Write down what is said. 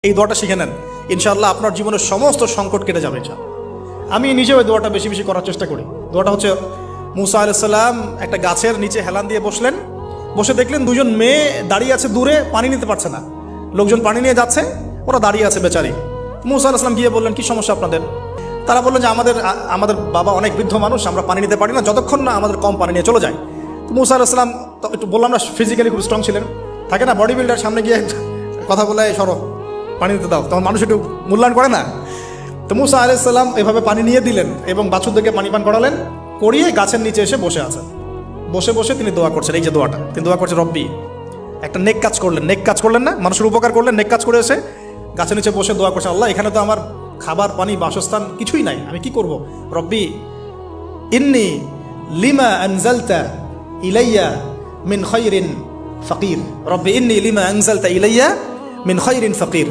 এই দোয়াটা শিখে নেন, ইনশাআল্লাহ আপনার জীবনের সমস্ত সংকট কেটে যাবে। আমি নিজেও এই দোয়াটা বেশি বেশি করার চেষ্টা করি। দোয়াটা হচ্ছে, মুসা আলাইহিস সালাম একটা গাছের নিচে হেলান দিয়ে বসলেন, বসে দেখলেন দুজন মেয়ে দাঁড়িয়ে আছে দূরে, পানি নিতে পারছে না, লোকজন পানি নিয়ে যাচ্ছে, ওরা দাঁড়িয়ে আছে বেচারি। মুসা আলাইহিস সালাম গিয়ে বললেন, কি সমস্যা আপনাদের? তারা বললেন যে আমাদের বাবা অনেক বৃদ্ধ মানুষ, আমরা পানি নিতে পারি না যতক্ষণ না আমাদের কম পানি নিয়ে চলে যায়। তো মুসা আলাইহিস সালাম একটু বললাম না, ফিজিক্যালি খুব স্ট্রং ছিলেন, থাকে না বডি বিল্ডার, সামনে গিয়ে কথা বলে সরো পানি দিতে দাও, তখন মানুষ একটু মূল্যায়ন করে না। তো মুসা আলাইহিস সালাম এভাবে পানি নিয়ে দিলেন এবং বাছুরদেরকে পানি পান করালেন, করিয়ে গাছের নিচে এসে বসে আছেন। বসে বসে তিনি দোয়া করছেন, এই যে দোয়াটা তিনি দোয়া করছেন, রব্বি, একটা নেক কাজ করলেন, নেক কাজ করলেন না, মানুষের উপকার করলেন, নেক কাজ করে এসে গাছের নিচে বসে দোয়া করছেন, আল্লাহ এখানে তো আমার খাবার পানি বাসস্থান কিছুই নাই, আমি কি করব? রব্বি ইন্নি লিমা আনজালতা ইলাইয়া মিন খায়রিন ফাকির, রব্বি ইন্নি লিমা আনজালতা ইলাইয়া মিন খায়রিন ফাকির।